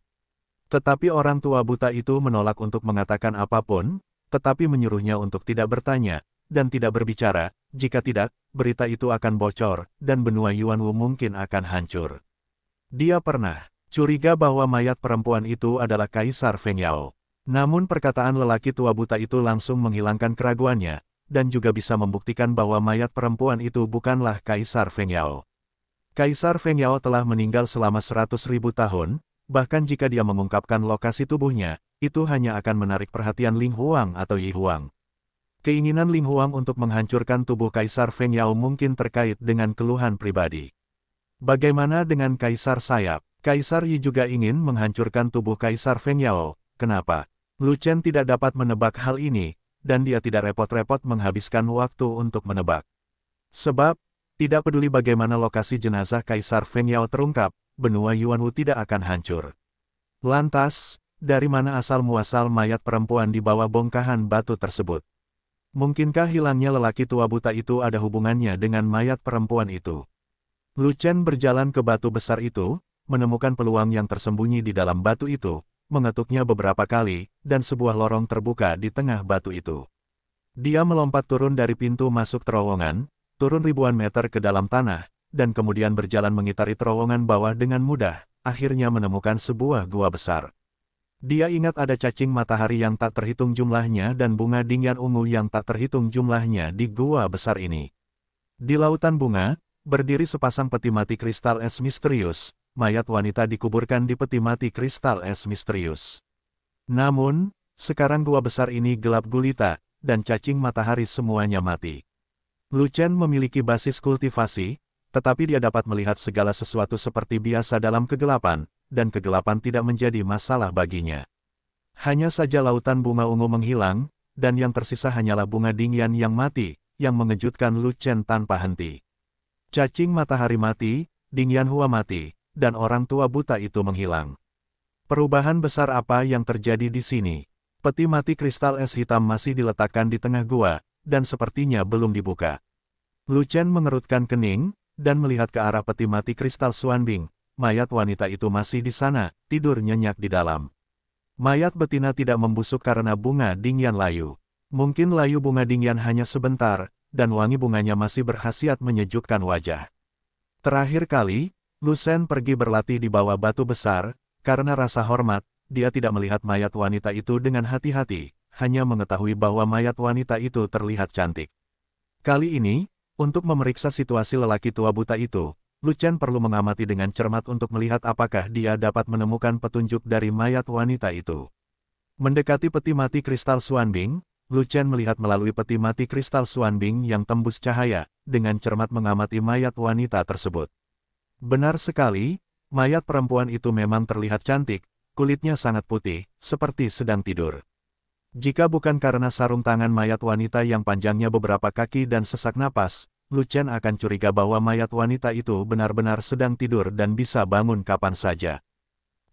Tetapi orang tua buta itu menolak untuk mengatakan apapun, tetapi menyuruhnya untuk tidak bertanya, dan tidak berbicara, jika tidak, berita itu akan bocor, dan benua Yuanwu mungkin akan hancur. Dia pernah curiga bahwa mayat perempuan itu adalah Kaisar Feng Yao. Namun perkataan lelaki tua buta itu langsung menghilangkan keraguannya, dan juga bisa membuktikan bahwa mayat perempuan itu bukanlah Kaisar Feng Yao. Kaisar Feng Yao telah meninggal selama 100.000 tahun, bahkan jika dia mengungkapkan lokasi tubuhnya, itu hanya akan menarik perhatian Ling Huang atau Yi Huang. Keinginan Ling Huang untuk menghancurkan tubuh Kaisar Feng Yao mungkin terkait dengan keluhan pribadi. Bagaimana dengan Kaisar Sayap? Kaisar Yi juga ingin menghancurkan tubuh Kaisar Feng Yao. Kenapa? Lu Chen tidak dapat menebak hal ini, dan dia tidak repot-repot menghabiskan waktu untuk menebak. Sebab, tidak peduli bagaimana lokasi jenazah Kaisar Feng Yao terungkap, benua Yuanwu tidak akan hancur. Lantas, dari mana asal-muasal mayat perempuan di bawah bongkahan batu tersebut? Mungkinkah hilangnya lelaki tua buta itu ada hubungannya dengan mayat perempuan itu? Lu Chen berjalan ke batu besar itu, menemukan peluang yang tersembunyi di dalam batu itu, mengetuknya beberapa kali, dan sebuah lorong terbuka di tengah batu itu. Dia melompat turun dari pintu masuk terowongan, turun ribuan meter ke dalam tanah, dan kemudian berjalan mengitari terowongan bawah dengan mudah, akhirnya menemukan sebuah gua besar. Dia ingat ada cacing matahari yang tak terhitung jumlahnya dan bunga dingyan ungu yang tak terhitung jumlahnya di gua besar ini. Di lautan bunga, berdiri sepasang peti mati kristal es misterius. Mayat wanita dikuburkan di peti mati kristal es misterius. Namun, sekarang gua besar ini gelap gulita, dan cacing matahari semuanya mati. Lu Chen memiliki basis kultivasi, tetapi dia dapat melihat segala sesuatu seperti biasa dalam kegelapan, dan kegelapan tidak menjadi masalah baginya. Hanya saja lautan bunga ungu menghilang, dan yang tersisa hanyalah bunga dingyan yang mati, yang mengejutkan Lu Chen tanpa henti. Cacing matahari mati, Dingyan Hua mati, dan orang tua buta itu menghilang. Perubahan besar apa yang terjadi di sini? Peti mati kristal es hitam masih diletakkan di tengah gua, dan sepertinya belum dibuka. Lu Chen mengerutkan kening, dan melihat ke arah peti mati kristal Xuanbing. Mayat wanita itu masih di sana, tidur nyenyak di dalam. Mayat betina tidak membusuk karena bunga dingyan layu. Mungkin layu bunga dingyan hanya sebentar, dan wangi bunganya masih berkhasiat menyejukkan wajah. Terakhir kali, Lu Chen pergi berlatih di bawah batu besar, karena rasa hormat, dia tidak melihat mayat wanita itu dengan hati-hati, hanya mengetahui bahwa mayat wanita itu terlihat cantik. Kali ini, untuk memeriksa situasi lelaki tua buta itu, Lu Chen perlu mengamati dengan cermat untuk melihat apakah dia dapat menemukan petunjuk dari mayat wanita itu. Mendekati peti mati kristal Xuanbing, Lu Chen melihat melalui peti mati kristal Xuanbing yang tembus cahaya, dengan cermat mengamati mayat wanita tersebut. Benar sekali, Mayat perempuan itu memang terlihat cantik, kulitnya sangat putih, seperti sedang tidur. Jika bukan karena sarung tangan mayat wanita yang panjangnya beberapa kaki dan sesak napas, Lu Chen akan curiga bahwa mayat wanita itu benar-benar sedang tidur dan bisa bangun kapan saja.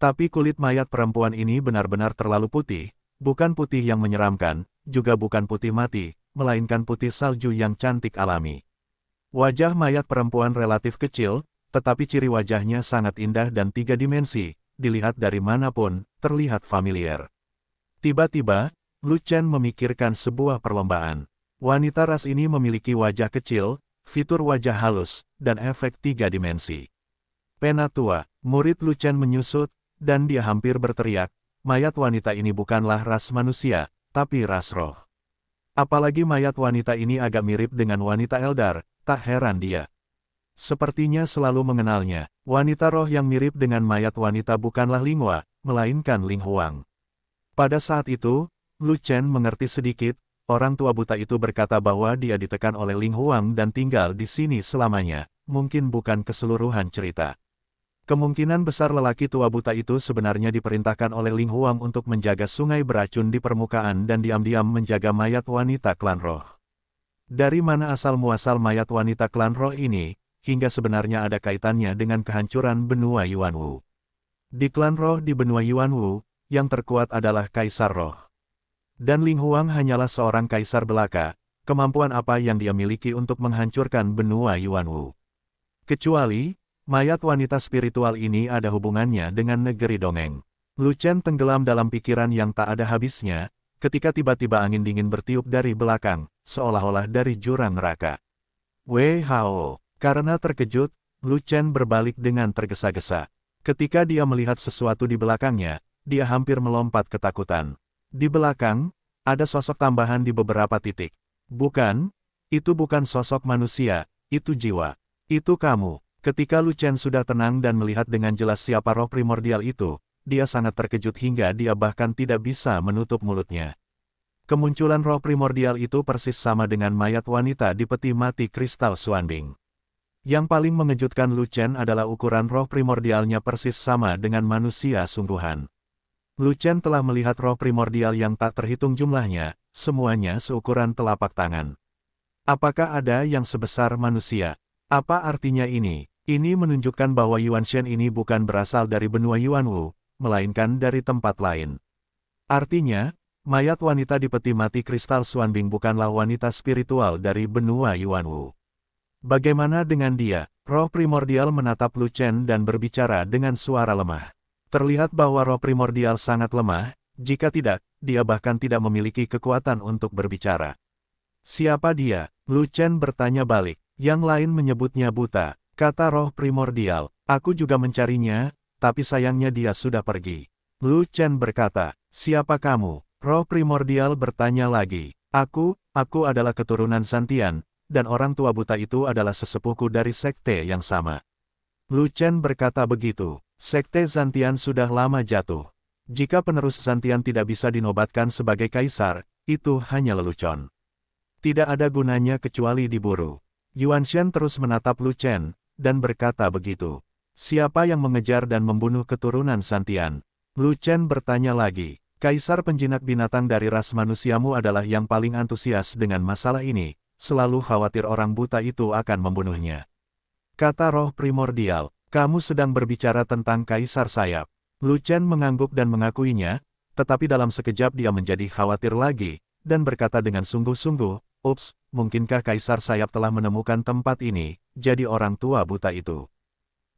Tapi kulit mayat perempuan ini benar-benar terlalu putih, bukan putih yang menyeramkan, juga bukan putih mati, melainkan putih salju yang cantik alami. Wajah mayat perempuan relatif kecil, tetapi ciri wajahnya sangat indah dan tiga dimensi, dilihat dari manapun, terlihat familiar. Tiba-tiba, Lu Chen memikirkan sebuah perlombaan. Wanita ras ini memiliki wajah kecil, fitur wajah halus, dan efek tiga dimensi. Penatua, murid Lu Chen menyusut, dan dia hampir berteriak, mayat wanita ini bukanlah ras manusia, tapi ras roh. Apalagi mayat wanita ini agak mirip dengan wanita Eldar, tak heran dia sepertinya selalu mengenalnya. Wanita roh yang mirip dengan mayat wanita bukanlah Linghua, melainkan Ling Huang. Pada saat itu, Lu Chen mengerti sedikit, orang tua buta itu berkata bahwa dia ditekan oleh Ling Huang dan tinggal di sini selamanya, mungkin bukan keseluruhan cerita. Kemungkinan besar lelaki tua buta itu sebenarnya diperintahkan oleh Ling Huang untuk menjaga sungai beracun di permukaan dan diam-diam menjaga mayat wanita klan roh. Dari mana asal-muasal mayat wanita klan roh ini, hingga sebenarnya ada kaitannya dengan kehancuran benua Yuanwu. Di klan roh di benua Yuanwu, yang terkuat adalah Kaisar Roh. Dan Ling Huang hanyalah seorang kaisar belaka, kemampuan apa yang dia miliki untuk menghancurkan benua Yuanwu. Kecuali, mayat wanita spiritual ini ada hubungannya dengan negeri dongeng. Lu Chen tenggelam dalam pikiran yang tak ada habisnya, ketika tiba-tiba angin dingin bertiup dari belakang, seolah-olah dari jurang neraka. Wei Hao. Karena terkejut, Lu Chen berbalik dengan tergesa-gesa. Ketika dia melihat sesuatu di belakangnya, dia hampir melompat ketakutan. Di belakang, ada sosok tambahan di beberapa titik. Bukan, itu bukan sosok manusia, itu jiwa. Itu kamu. Ketika Lu Chen sudah tenang dan melihat dengan jelas siapa roh primordial itu, dia sangat terkejut hingga dia bahkan tidak bisa menutup mulutnya. Kemunculan roh primordial itu persis sama dengan mayat wanita di peti mati kristal Xuanbing. Yang paling mengejutkan Lu Chen adalah ukuran roh primordialnya persis sama dengan manusia sungguhan. Lu Chen telah melihat roh primordial yang tak terhitung jumlahnya, semuanya seukuran telapak tangan. Apakah ada yang sebesar manusia? Apa artinya ini? Ini menunjukkan bahwa Yuan Shen ini bukan berasal dari benua Yuanwu, melainkan dari tempat lain. Artinya, mayat wanita di peti mati kristal Xuanbing bukanlah wanita spiritual dari benua Yuanwu. Bagaimana dengan dia? Roh primordial menatap Lu Chen dan berbicara dengan suara lemah. Terlihat bahwa roh primordial sangat lemah, jika tidak, dia bahkan tidak memiliki kekuatan untuk berbicara. Siapa dia? Lu Chen bertanya balik. Yang lain menyebutnya buta, kata roh primordial. Aku juga mencarinya, tapi sayangnya dia sudah pergi. Lu Chen berkata, siapa kamu? Roh primordial bertanya lagi. Aku adalah keturunan Santian. Dan orang tua buta itu adalah sesepuhku dari sekte yang sama. Lu Chen berkata begitu, sekte Zantian sudah lama jatuh. Jika penerus Zantian tidak bisa dinobatkan sebagai kaisar, itu hanya lelucon. Tidak ada gunanya kecuali diburu. Yuan Shen terus menatap Lu Chen, dan berkata begitu. Siapa yang mengejar dan membunuh keturunan Zantian? Lu Chen bertanya lagi, kaisar penjinak binatang dari ras manusiamu adalah yang paling antusias dengan masalah ini. Selalu khawatir orang buta itu akan membunuhnya. Kata roh primordial, kamu sedang berbicara tentang kaisar sayap. Lu Chen mengangguk dan mengakuinya, tetapi dalam sekejap dia menjadi khawatir lagi, dan berkata dengan sungguh-sungguh, ups, mungkinkah kaisar sayap telah menemukan tempat ini, jadi orang tua buta itu.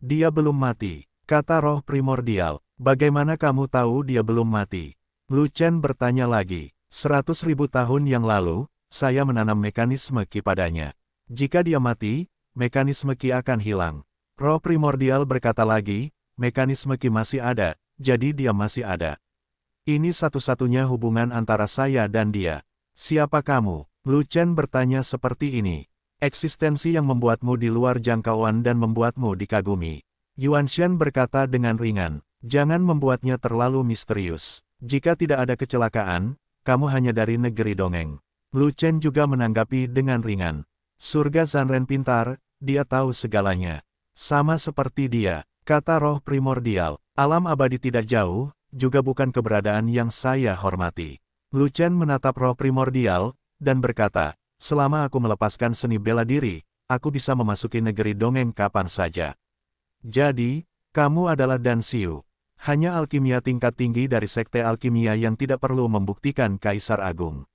Dia belum mati, kata roh primordial, bagaimana kamu tahu dia belum mati? Lu Chen bertanya lagi, 100.000 tahun yang lalu, saya menanam mekanisme Qi padanya. Jika dia mati, mekanisme Qi akan hilang. Roh primordial berkata lagi, mekanisme Qi masih ada, jadi dia masih ada. Ini satu-satunya hubungan antara saya dan dia. Siapa kamu? Lu Chen bertanya seperti ini. Eksistensi yang membuatmu di luar jangkauan dan membuatmu dikagumi. Yuan Shen berkata dengan ringan, jangan membuatnya terlalu misterius. Jika tidak ada kecelakaan, kamu hanya dari negeri dongeng. Lu Chen juga menanggapi dengan ringan. Surga Zanren pintar, dia tahu segalanya. Sama seperti dia, Kata roh primordial, alam abadi tidak jauh, juga bukan keberadaan yang saya hormati. Lu Chen menatap roh primordial, dan berkata, selama aku melepaskan seni bela diri, aku bisa memasuki negeri dongeng kapan saja. Jadi, kamu adalah Dan Xiu. Hanya alkimia tingkat tinggi dari sekte alkimia yang tidak perlu membuktikan Kaisar Agung.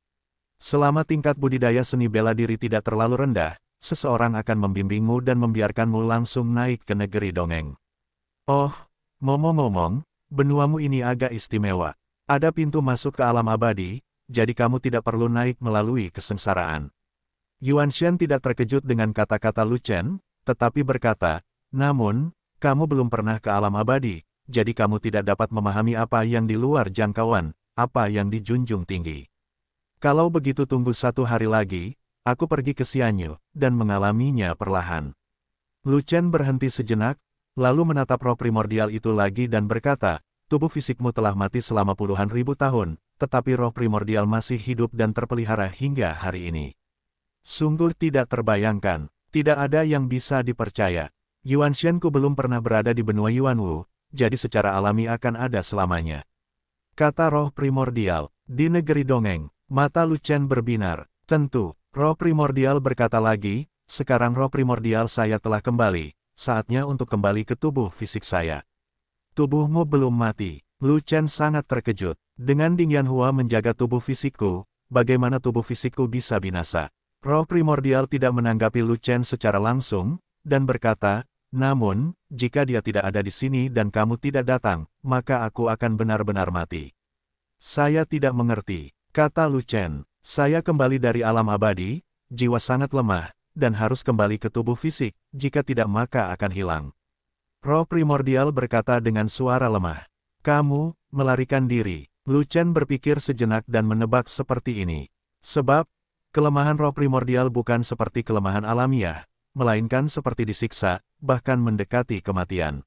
Selama tingkat budidaya seni bela diri tidak terlalu rendah, seseorang akan membimbingmu dan membiarkanmu langsung naik ke negeri dongeng. Oh, ngomong-ngomong, benuamu ini agak istimewa. Ada pintu masuk ke alam abadi, jadi kamu tidak perlu naik melalui kesengsaraan. Yuan Shen tidak terkejut dengan kata-kata Lu Chen, tetapi berkata, namun, kamu belum pernah ke alam abadi, jadi kamu tidak dapat memahami apa yang di luar jangkauan, apa yang dijunjung tinggi. Kalau begitu tunggu 1 hari lagi, aku pergi ke Xianyu, dan mengalaminya perlahan. Lu Chen berhenti sejenak, lalu menatap roh primordial itu lagi dan berkata, tubuh fisikmu telah mati selama puluhan ribu tahun, tetapi roh primordial masih hidup dan terpelihara hingga hari ini. Sungguh tidak terbayangkan, tidak ada yang bisa dipercaya. Yuan Shenku belum pernah berada di benua Yuanwu, jadi secara alami akan ada selamanya. Kata roh primordial, di negeri dongeng, mata Lu Chen berbinar. Tentu, roh primordial berkata lagi, sekarang roh primordial saya telah kembali. Saatnya untuk kembali ke tubuh fisik saya. Tubuhmu belum mati. Lu Chen sangat terkejut. Dengan Dingyan Hua menjaga tubuh fisikku, bagaimana tubuh fisikku bisa binasa? Roh primordial tidak menanggapi Lu Chen secara langsung, dan berkata, namun, jika dia tidak ada di sini dan kamu tidak datang, maka aku akan benar-benar mati. Saya tidak mengerti, kata Lu Chen. Saya kembali dari alam abadi, jiwa sangat lemah, dan harus kembali ke tubuh fisik, jika tidak maka akan hilang. Roh primordial berkata dengan suara lemah. Kamu, melarikan diri. Lu Chen berpikir sejenak dan menebak seperti ini. Sebab, kelemahan roh primordial bukan seperti kelemahan alamiah, melainkan seperti disiksa, bahkan mendekati kematian.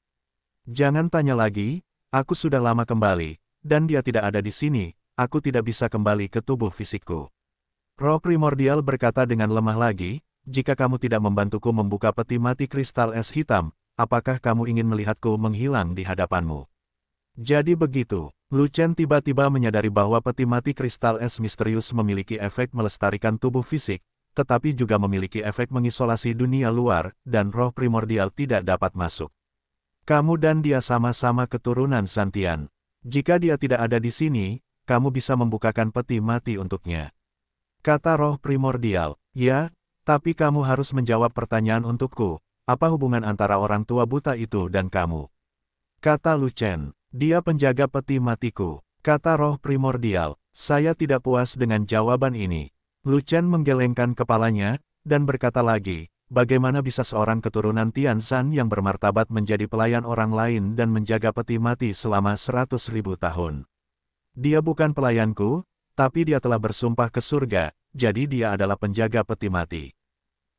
Jangan tanya lagi, aku sudah lama kembali, dan dia tidak ada di sini, aku tidak bisa kembali ke tubuh fisikku. Roh primordial berkata dengan lemah lagi, jika kamu tidak membantuku membuka peti mati kristal es hitam, apakah kamu ingin melihatku menghilang di hadapanmu? Jadi begitu, Lu Chen tiba-tiba menyadari bahwa peti mati kristal es misterius memiliki efek melestarikan tubuh fisik, tetapi juga memiliki efek mengisolasi dunia luar, dan roh primordial tidak dapat masuk. Kamu dan dia sama-sama keturunan Santian. Jika dia tidak ada di sini, kamu bisa membukakan peti mati untuknya. Kata roh primordial, ya, tapi kamu harus menjawab pertanyaan untukku, apa hubungan antara orang tua buta itu dan kamu? Kata Lu Chen, dia penjaga peti matiku. Kata roh primordial, saya tidak puas dengan jawaban ini. Lu Chen menggelengkan kepalanya, dan berkata lagi, bagaimana bisa seorang keturunan Tianzhan yang bermartabat menjadi pelayan orang lain dan menjaga peti mati selama 100.000 tahun? Dia bukan pelayanku, tapi dia telah bersumpah ke surga, jadi dia adalah penjaga peti mati.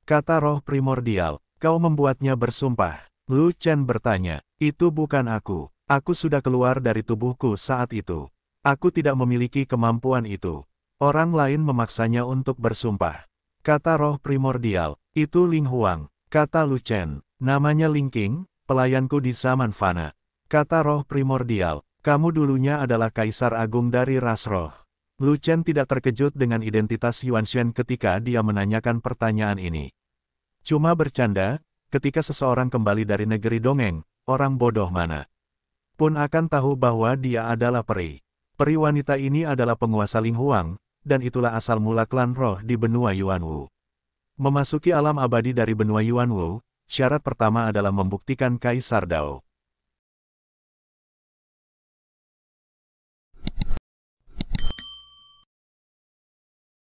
Kata roh primordial, kau membuatnya bersumpah. Lu Chen bertanya, itu bukan aku sudah keluar dari tubuhku saat itu. Aku tidak memiliki kemampuan itu. Orang lain memaksanya untuk bersumpah. Kata roh primordial, itu Ling Huang. Kata Lu Chen, namanya Ling Qing, pelayanku di zaman fana. Kata roh primordial, kamu dulunya adalah Kaisar Agung dari ras roh. Lu Chen tidak terkejut dengan identitas Yuan Shen ketika dia menanyakan pertanyaan ini. Cuma bercanda, ketika seseorang kembali dari negeri dongeng, orang bodoh mana pun akan tahu bahwa dia adalah peri. Peri wanita ini adalah penguasa Ling Huang, dan itulah asal mula klan roh di benua Yuanwu. Memasuki alam abadi dari benua Yuanwu, syarat pertama adalah membuktikan Kaisar Dao.